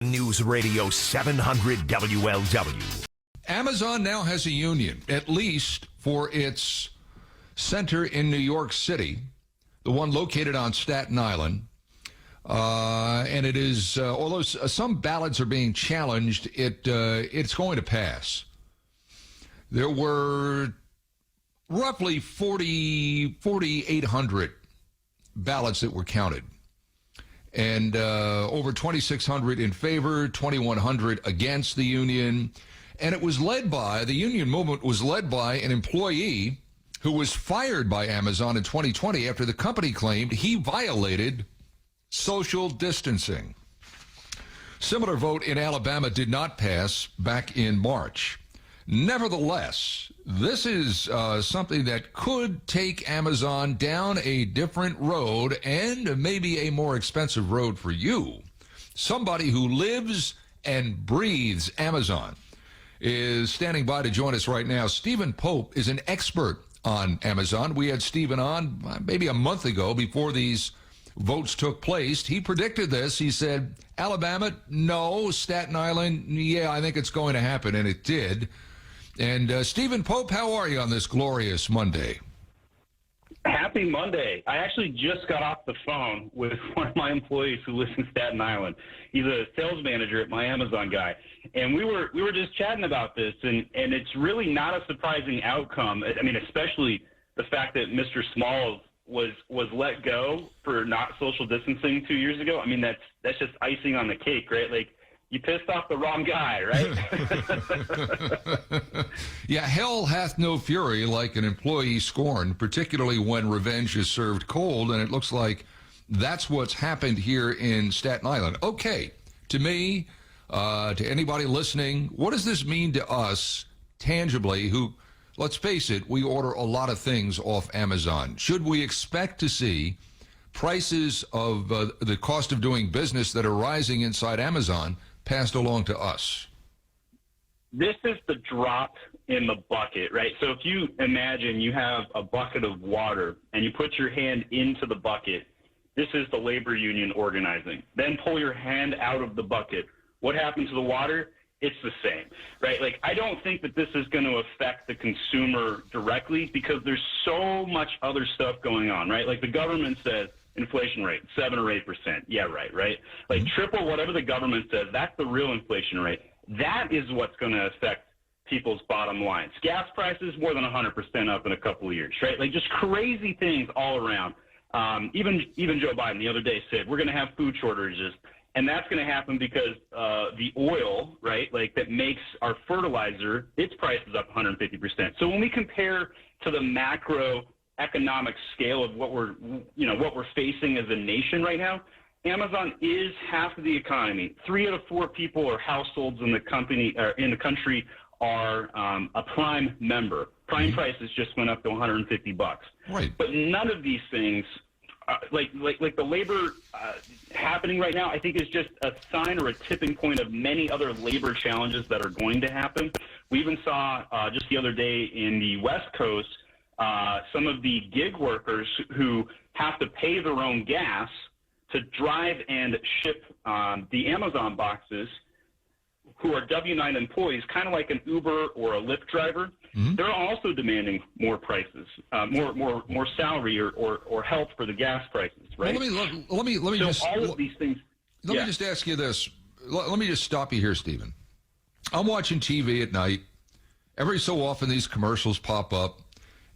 News Radio 700 WLW. Amazon now has a union, at least for its center in New York City, the one located on Staten Island. And it is, although some ballots are being challenged, it's going to pass. There were roughly 4,800 ballots that were counted. And over 2,600 in favor, 2,100 against the union. And it was led by, the union movement was led by an employee who was fired by Amazon in 2020 after the company claimed he violated social distancing. Similar vote in Alabama did not pass back in March. Nevertheless, this is something that could take Amazon down a different road and maybe a more expensive road for you. Somebody who lives and breathes Amazon is standing by to join us right now. Stephen Pope is an expert on Amazon. We had Stephen on maybe a month ago before these votes took place. He predicted this. He said, Alabama, no. Staten Island, yeah, I think it's going to happen, and it did. And Stephen Pope, how are you on this glorious Monday? Happy Monday. I actually just got off the phone with one of my employees who lives in Staten Island. He's a sales manager at my Amazon guy. And we were just chatting about this, and it's really not a surprising outcome. I mean, especially the fact that Mr. Smalls was let go for not social distancing 2 years ago. I mean, that's just icing on the cake, right? Like, you pissed off the wrong guy, right? Yeah, hell hath no fury like an employee scorned, particularly when revenge is served cold, and it looks like that's what's happened here in Staten Island. Okay, to me, to anybody listening, what does this mean to us tangibly who, let's face it, we order a lot of things off Amazon? Should we expect to see prices of the cost of doing business that are rising inside Amazon passed along to us? This is the drop in the bucket, right? So if you imagine you have a bucket of water and you put your hand into the bucket, this is the labor union organizing. Then pull your hand out of the bucket. What happens to the water? It's the same, right? Like, I don't think that this is going to affect the consumer directly because there's so much other stuff going on, right? Like, the government says, inflation rate, 7 or 8%. Yeah, right? Like, triple whatever the government says, that's the real inflation rate. That is what's going to affect people's bottom lines. Gas prices more than 100% up in a couple of years, right? Like, just crazy things all around. Even Joe Biden the other day said, we're going to have food shortages. And that's going to happen because the oil, right, like that makes our fertilizer, its price is up 150%. So when we compare to the macroeconomic scale of what we're facing as a nation right now, Amazon is half of the economy. 3 out of 4 people or households in the country are a Prime member. Prime prices just went up to $150. Right. But none of these things. Like the labor happening right now, I think is just a sign or a tipping point of many other labor challenges that are going to happen. We even saw just the other day in the West Coast some of the gig workers who have to pay their own gas to drive and ship the Amazon boxes, who are W-9 employees, kind of like an Uber or a Lyft driver. Mm-hmm. They're also demanding more prices, more salary or help for the gas prices, right? Well, let me so just all of these things. Let me just ask you this. Let me just stop you here, Stephen. I'm watching TV at night. Every so often, these commercials pop up,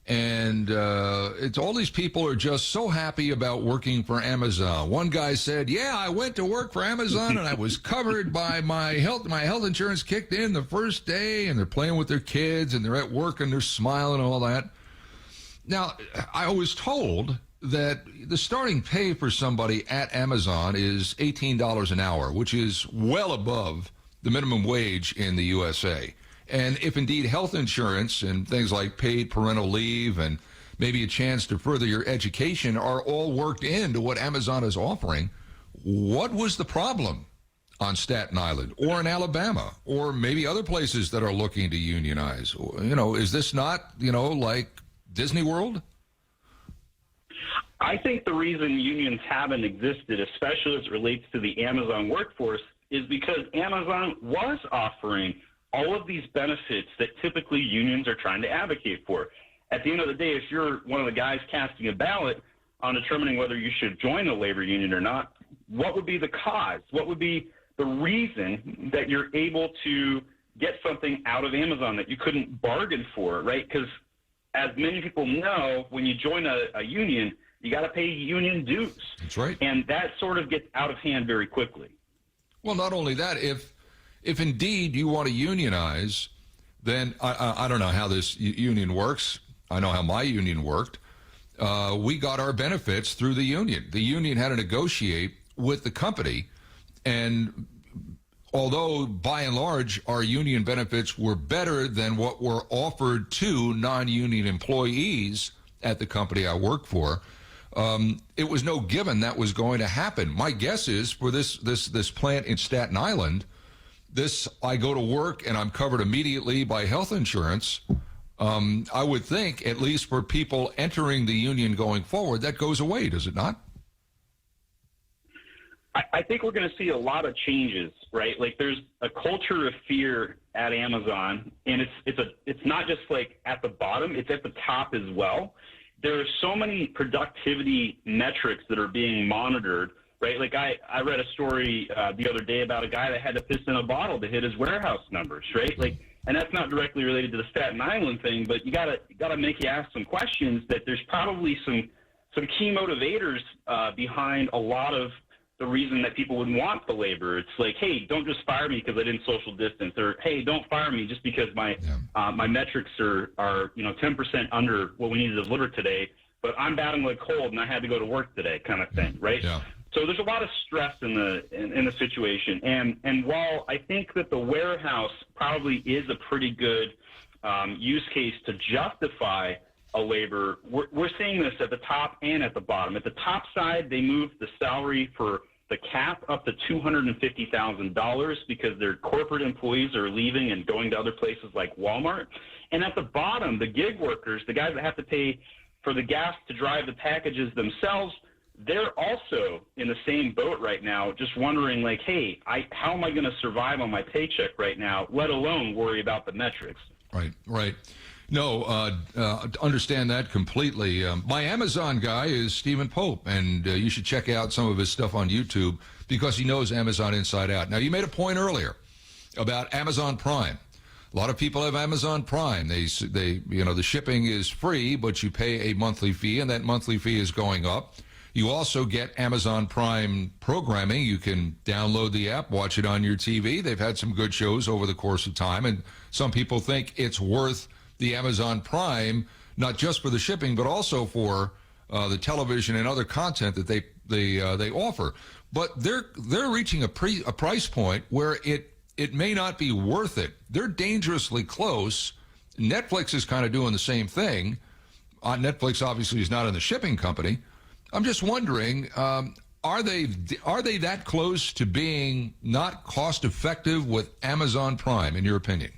and it's all these people are just so happy about working for Amazon. One guy said, "Yeah, I went to work for Amazon, and I was covered by my health. My health insurance kicked in the first day," and they're playing with their kids, and they're at work, and they're smiling and all that. Now, I was told that the starting pay for somebody at Amazon is $18 an hour, which is well above the minimum wage in the USA. And if indeed health insurance and things like paid parental leave and maybe a chance to further your education are all worked into what Amazon is offering, what was the problem on Staten Island or in Alabama or maybe other places that are looking to unionize? Is this not, like Disney World? I think the reason unions haven't existed, especially as it relates to the Amazon workforce, is because Amazon was offering all of these benefits that typically unions are trying to advocate for. At the end of the day, if you're one of the guys casting a ballot on determining whether you should join a labor union or not, what would be the cause? What would be the reason that you're able to get something out of Amazon that you couldn't bargain for, right? Because as many people know, when you join a union, you got to pay union dues. That's right. And that sort of gets out of hand very quickly. Well, not only that, if indeed you want to unionize, then I don't know how this union works. I know how my union worked. We got our benefits through the union. The union had to negotiate with the company, and although by and large our union benefits were better than what were offered to non-union employees at the company I worked for, it was no given that was going to happen. My guess is for this plant in Staten Island, I go to work and I'm covered immediately by health insurance. I would think, at least for people entering the union going forward, that goes away, does it not? I think we're going to see a lot of changes, right? Like there's a culture of fear at Amazon, and it's not just like at the bottom, it's at the top as well. There are so many productivity metrics that are being monitored, right? Like I read a story the other day about a guy that had to piss in a bottle to hit his warehouse numbers, right? Like, and that's not directly related to the Staten Island thing, but you gotta make you ask some questions. That there's probably some key motivators behind a lot of the reason that people would want the labor. It's like, hey, don't just fire me because I didn't social distance, or hey, don't fire me just because my metrics are 10% under what we need to deliver today, but I'm battling a cold and I had to go to work today, kind of thing, right? Yeah. So there's a lot of stress in the situation, and while I think that the warehouse probably is a pretty good use case to justify a labor, we're seeing this at the top and at the bottom. At the top side, they moved the salary for the cap up to $250,000 because their corporate employees are leaving and going to other places like Walmart. And at the bottom, the gig workers, the guys that have to pay for the gas to drive the packages themselves, they're also in the same boat right now, just wondering like, hey, how am I going to survive on my paycheck right now, let alone worry about the metrics? Right. No, understand that completely. My Amazon guy is Stephen Pope, and you should check out some of his stuff on YouTube because he knows Amazon inside out. Now, you made a point earlier about Amazon Prime. A lot of people have Amazon Prime. They the shipping is free, but you pay a monthly fee, and that monthly fee is going up. You also get Amazon Prime programming. You can download the app, watch it on your TV. They've had some good shows over the course of time, and some people think it's worth the Amazon Prime, not just for the shipping, but also for the television and other content that they offer. But they're reaching a price point where it may not be worth it. They're dangerously close. Netflix is kind of doing the same thing. Netflix obviously is not in the shipping company. I'm just wondering, are they that close to being not cost effective with Amazon Prime, in your opinion?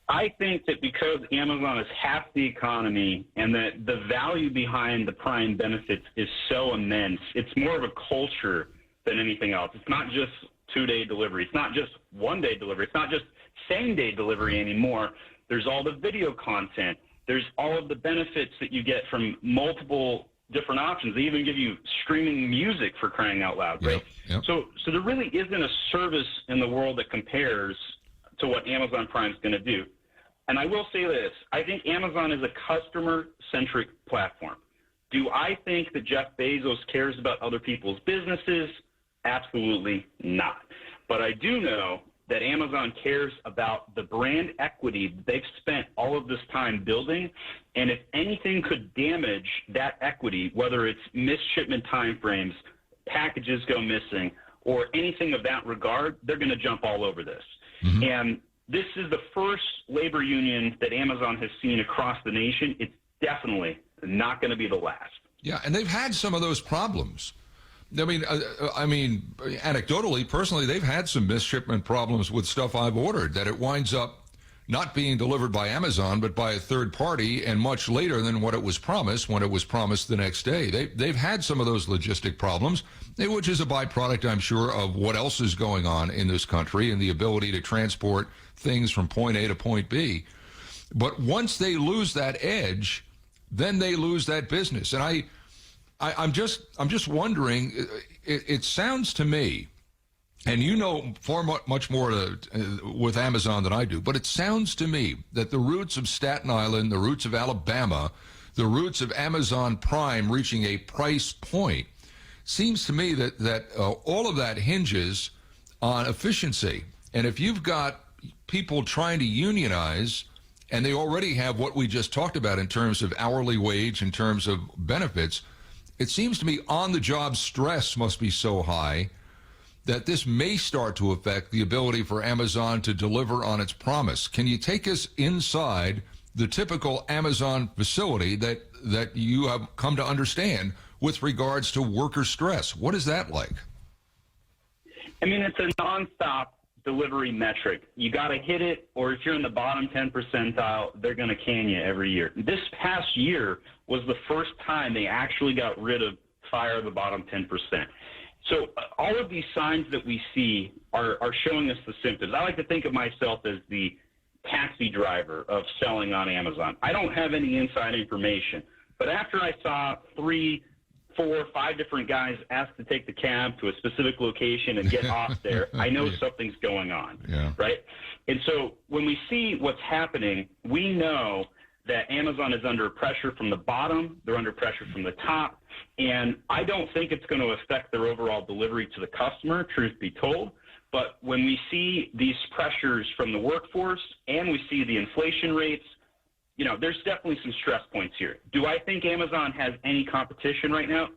I think that because Amazon is half the economy and that the value behind the Prime benefits is so immense, it's more of a culture than anything else. It's not just two-day delivery. It's not just one-day delivery. It's not just same-day delivery anymore. There's all the video content. There's all of the benefits that you get from multiple different options. They even give you streaming music, for crying out loud, right? Yep. So there really isn't a service in the world that compares to what Amazon Prime is going to do. And I will say this, I think Amazon is a customer-centric platform. Do I think that Jeff Bezos cares about other people's businesses? Absolutely not. But I do know that Amazon cares about the brand equity they've spent all of this time building, and if anything could damage that equity, whether it's missed shipment timeframes, packages go missing, or anything of that regard, they're going to jump all over this. Mm-hmm. And this is the first labor union that Amazon has seen across the nation. It's definitely not going to be the last. Yeah, and they've had some of those problems. I mean, anecdotally, personally, they've had some missed shipment problems with stuff I've ordered that it winds up not being delivered by Amazon, but by a third party, and much later than what it was promised, when it was promised the next day. They've had some of those logistic problems, which is a byproduct, I'm sure, of what else is going on in this country and the ability to transport things from point A to point B. But once they lose that edge, then they lose that business. And I'm just wondering, it sounds to me, and you know much more with Amazon than I do, but it sounds to me that the roots of Staten Island, the roots of Alabama, the roots of Amazon Prime reaching a price point, seems to me that all of that hinges on efficiency. And if you've got people trying to unionize, and they already have what we just talked about in terms of hourly wage, in terms of benefits, it seems to me on-the-job stress must be so high that this may start to affect the ability for Amazon to deliver on its promise. Can you take us inside the typical Amazon facility that you have come to understand with regards to worker stress? What is that like? I mean, it's a nonstop delivery metric. You got to hit it, or if you're in the bottom 10 percentile, they're going to can you every year. This past year was the first time they actually got rid of fire the bottom 10%. So all of these signs that we see are showing us the symptoms. I like to think of myself as the taxi driver of selling on Amazon. I don't have any inside information, but after I saw 3, 4, 5 different guys ask to take the cab to a specific location and get off there, I know something's going on, right? And so when we see what's happening, we know that Amazon is under pressure from the bottom, they're under pressure from the top, and I don't think it's going to affect their overall delivery to the customer, truth be told. But when we see these pressures from the workforce and we see the inflation rates, you know, there's definitely some stress points here. Do I think Amazon has any competition right now?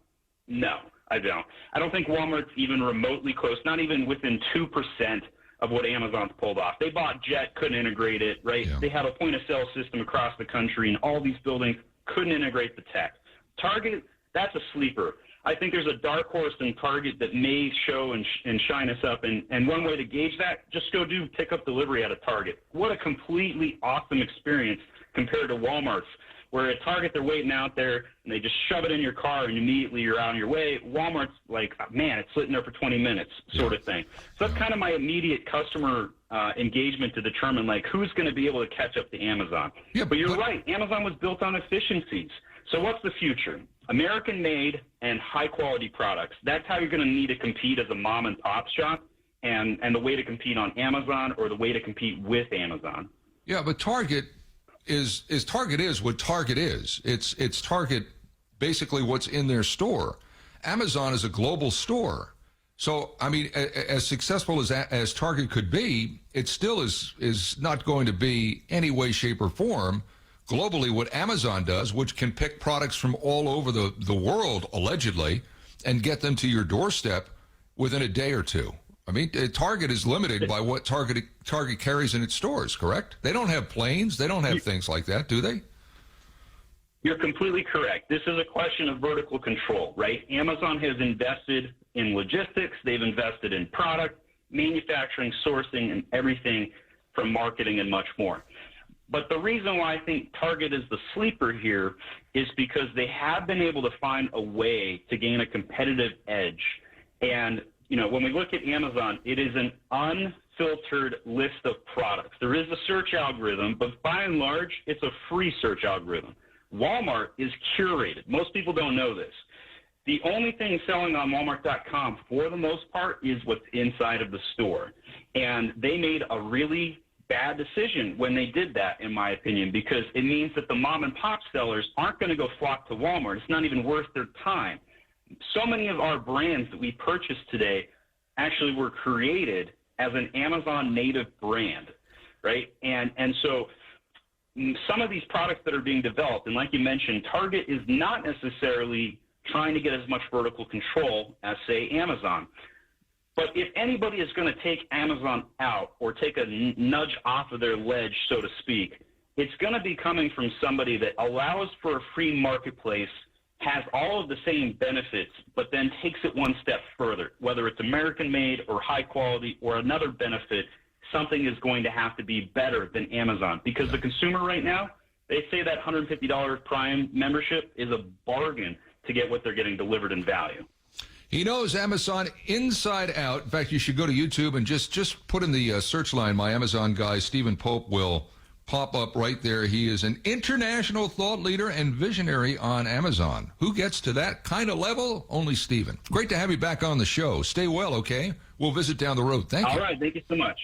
No, I don't. I don't think Walmart's even remotely close, not even within 2% of what Amazon's pulled off. They bought Jet, couldn't integrate it, right? Yeah. They have a point-of-sale system across the country, and all these buildings couldn't integrate the tech. Target, that's a sleeper. I think there's a dark horse in Target that may show and shine us up, and one way to gauge that, just go do pickup delivery at a Target. What a completely awesome experience compared to Walmart's, where at Target they're waiting out there and they just shove it in your car and immediately you're on your way. Walmart's like, man, it's sitting there for 20 minutes sort of thing. So that's kind of my immediate customer engagement to determine, like, who's going to be able to catch up to Amazon. Yeah, but you're right. Amazon was built on efficiencies. So what's the future? American-made and high-quality products. That's how you're going to need to compete as a mom-and-pop shop, and the way to compete on Amazon, or the way to compete with Amazon. Yeah, but Target is what Target is. It's Target, basically what's in their store. Amazon is a global store. So, I mean, as successful as Target could be, it still is not going to be any way, shape, or form globally what Amazon does, which can pick products from all over the world, allegedly, and get them to your doorstep within a day or two. I mean, Target is limited by what Target carries in its stores, correct? They don't have planes. They don't have things like that, do they? You're completely correct. This is a question of vertical control, right? Amazon has invested in logistics. They've invested in product, manufacturing, sourcing, and everything from marketing and much more. But the reason why I think Target is the sleeper here is because they have been able to find a way to gain a competitive edge. And, you know, when we look at Amazon, it is an unfiltered list of products. There is a search algorithm, but by and large, it's a free search algorithm. Walmart is curated. Most people don't know this. The only thing selling on Walmart.com, for the most part, is what's inside of the store. And they made a really bad decision when they did that, in my opinion, because it means that the mom-and-pop sellers aren't going to go flock to Walmart. It's not even worth their time. So many of our brands that we purchase today actually were created as an Amazon native brand, right? And so some of these products that are being developed, and like you mentioned, Target is not necessarily trying to get as much vertical control as, say, Amazon. But if anybody is going to take Amazon out or take a nudge off of their ledge, so to speak, it's going to be coming from somebody that allows for a free marketplace, has all of the same benefits, but then takes it one step further, whether it's American-made or high quality or another benefit, something is going to have to be better than Amazon, because the consumer right now, they say that $150 Prime membership is a bargain to get what they're getting delivered in value. He knows Amazon inside out. In fact, you should go to YouTube and just put in the search line, my Amazon guy, Stephen Pope, will pop up right there. He is an international thought leader and visionary on Amazon. Who gets to that kind of level? Only Stephen. Great to have you back on the show. Stay well, okay? We'll visit down the road. Thank you. All right. Thank you so much.